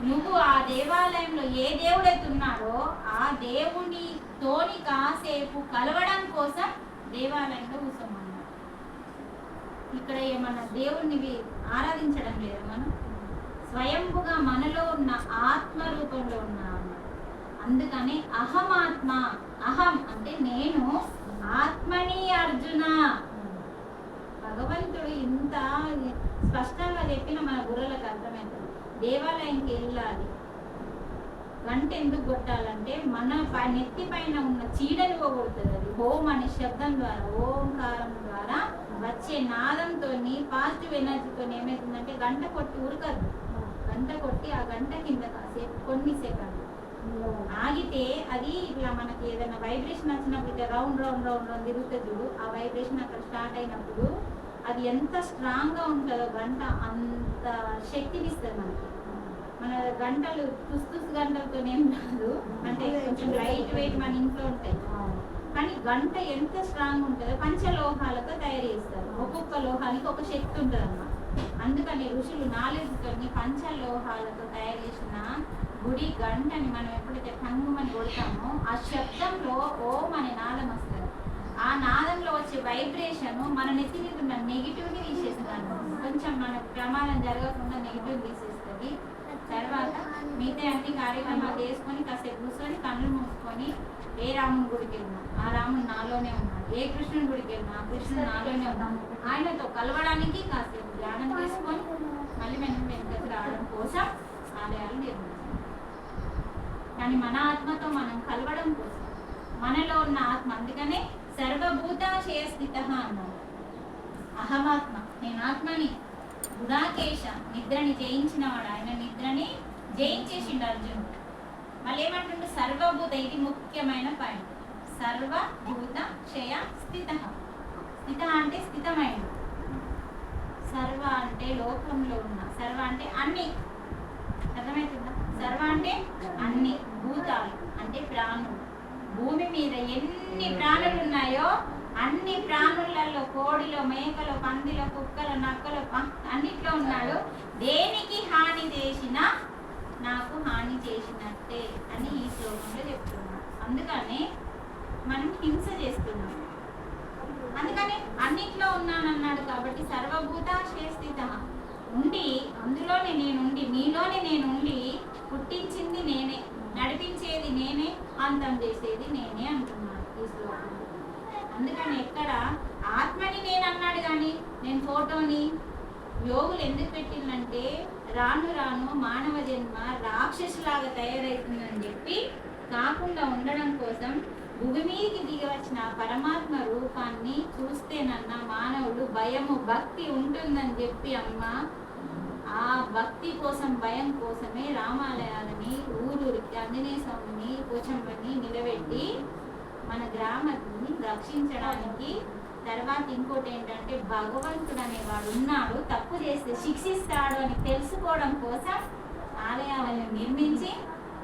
నువ్వు ఆ దేవాలయంలో ఏ దేవుడైతే ఉన్నాడో ఆ దేవునితోని కాసేపు కలవడం కోసం దేవాలయంలో కూర్చోమన్నాడు. ఇక్కడ ఏమన్నా దేవుణ్ణి ఆరాధించడం లేదా? మనం స్వయంభుగా మనలో ఉన్న ఆత్మ రూపంలో ఉన్నాం. అందుకని అహమాత్మ, అహం అంటే నేను, ఆత్మని అర్జున. భగవంతుడు ఇంత స్పష్టంగా చెప్పిన మన గుర్రలకు అర్థమవుతుంది. దేవాలయంకి వెళ్ళాలి, గంట ఎందుకు కొట్టాలంటే మన నెత్తి పైన ఉన్న చీడని పోగొడుతుంది. అది ఓం అనే శబ్దం ద్వారా, ఓంకారం ద్వారా వచ్చే నాదంతో పాజిటివ్ ఎనర్జీతో ఏమవుతుందంటే గంట కొట్టి ఉరకదు. గంట కొట్టి ఆ గంట కింద కాసేపు కొన్ని సెకండ్లు ఆగితే అది ఇట్లా మనకి ఏదైనా వైబ్రేషన్ వచ్చినప్పుడు ఇట్లా రౌండ్ రౌండ్ రౌండ్ రౌండ్ తిరుగుతుంది చూడు. ఆ వైబ్రేషన్ అక్కడ స్టార్ట్ అయినప్పుడు అది ఎంత స్ట్రాంగ్ గా ఉంటుందో గంట అంత శక్తినిస్తుంది మనకి. మన గంటలు తుస్ గంటలతో ఏం కాదు, అంటే కొంచెం లైట్ వెయిట్ మన ఇంట్లో ఉంటాయి. కానీ గంట ఎంత స్ట్రాంగ్ ఉంటుందో పంచలోహాలతో తయారు చేస్తారు. ఒక్కొక్క లోహానికి ఒక శక్తి ఉంటుంది అన్నమాట. అందుకని ఋషులు నాలెడ్జ్తో పంచలోహాలతో తయారు చేసిన గుడి గంటని మనం ఎప్పుడైతే టంగుమని కొడతామో ఆ శబ్దంలో ఓం అనే నాదం వస్తుంది. ఆ నాదంలో వచ్చే వైబ్రేషన్ మన నెత్తి మీద ఉన్న నెగిటివ్ని తీసేస్తాను. కొంచెం మనకు ప్రమాదం జరగకుండా నెగిటివ్ తీసేస్తుంది. తర్వాత మిగతా అన్ని కార్యక్రమాలు చేసుకొని కాసేపు కూర్చొని కళ్ళు మూసుకొని ఏ రాముని గుడికి వెళ్ళినా ఆ రాముడు నాలోనే ఉన్నాడు, ఏ కృష్ణుని గుడికి వెళ్ళినా ఆ కృష్ణుడు నాలోనే ఉన్నాడు. ఆయనతో కలవడానికి కాసేపు ధ్యానం చేసుకొని మళ్ళీ వెనకకి రావడం కోసం ఆలయాలు నిర్మించారు. కానీ మన ఆత్మతో మనం కలవడం కోసం, మనలో ఉన్న ఆత్మ, అందుకనే సర్వభూతాశయ స్థిత అన్నారు. అహమాత్మ, నేను ఆత్మని. గుడాకేశ, నిద్రని జయించిన వాడు, ఆయన నిద్రని జయించేసిండు అర్జునుడు. మళ్ళీ ఏమంటుండే సర్వభూత, ఇది ముఖ్యమైన పాయింట్. సర్వభూత క్షయ స్థిత. స్థిత అంటే స్థితమైన, సర్వ అంటే లోకంలో ఉన్న, సర్వ అంటే అన్ని, అర్థమవుతుందా? సర్వ అంటే అన్ని, భూతాలు అంటే ప్రాణులు. భూమి మీద ఎన్ని ప్రాణులు ఉన్నాయో అన్ని ప్రాణులలో, కోడిలో, మేకలో, పందిలో, కుక్కలో, నక్కలో, అన్నిట్లో ఉన్నాడు. దేనికి హాని చేసినా నాకు హాని చేసినట్టే అని ఈ శ్లోకంలో చెప్తున్నాడు. అందుకనే మనం హింస చేస్తున్నాం. అందుకని అన్నిట్లో ఉన్నానన్నాడు కాబట్టి సర్వభూతాశయ స్థిత ఉండి, అందులోనే నేనుండి, మీలోనే నేనుండి, పుట్టించింది నేనే, నడిపించేది నేనే, అంతం చేసేది నేనే అంటున్నాడు ఈ శ్లోకంలో. అందుకని ఎక్కడ ఆత్మని నేను అన్నాడు కానీ నేను ఫోటోని యోగులు ఎందుకు పెట్టిందంటే రాను రాను మానవ జన్మ రాక్షసులాగా తయారవుతుందని చెప్పి కాకుండా ఉండడం కోసం భూమి మీదకి దిగి వచ్చిన పరమాత్మ రూపాన్ని చూస్తేనన్నా మానవుడు భయము భక్తి ఉంటుందని చెప్పి అమ్మ ఆ భక్తి కోసం, భయం కోసమే రామాలయాలని ఊరూరికి ఆంజనేయ స్వామిని, పోచమ్మని నిలబెట్టి మన గ్రామాన్ని రక్షించడానికి. తర్వాత ఇంకోటి ఏంటంటే భగవంతుడు అనేవాడు ఉన్నాడు, తప్పు చేస్తే శిక్షిస్తాడు అని తెలుసుకోవడం కోసం ఆలయాలను నిర్మించి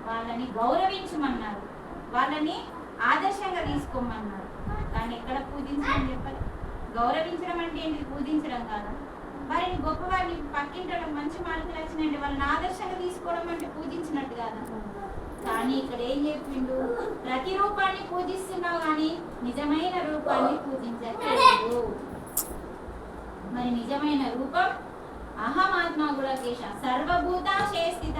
వాళ్ళని గౌరవించమన్నారు, వాళ్ళని ఆదర్శంగా తీసుకోమన్నారు. కానీ ఎక్కడ పూజించడం చెప్పాలి? గౌరవించడం అంటే ఏంటి? పూజించడం కాదు. వారిని గొప్పవారిని పక్కింటడం మంచి మార్కులు వచ్చినాయంటే వాళ్ళని ఆదర్శంగా తీసుకోవడం అంటే పూజించినట్టు కాదా? కానీ ఇక్కడ ఏం చెప్పిండు? ప్రతి రూపాన్ని పూజిస్తున్నావు కానీ నిజమైన రూపాన్ని పూజించట్లేదు. మరి నిజమైన రూపం అహమాత్మ గుడాకేశ సర్వభూతాశయ స్థిత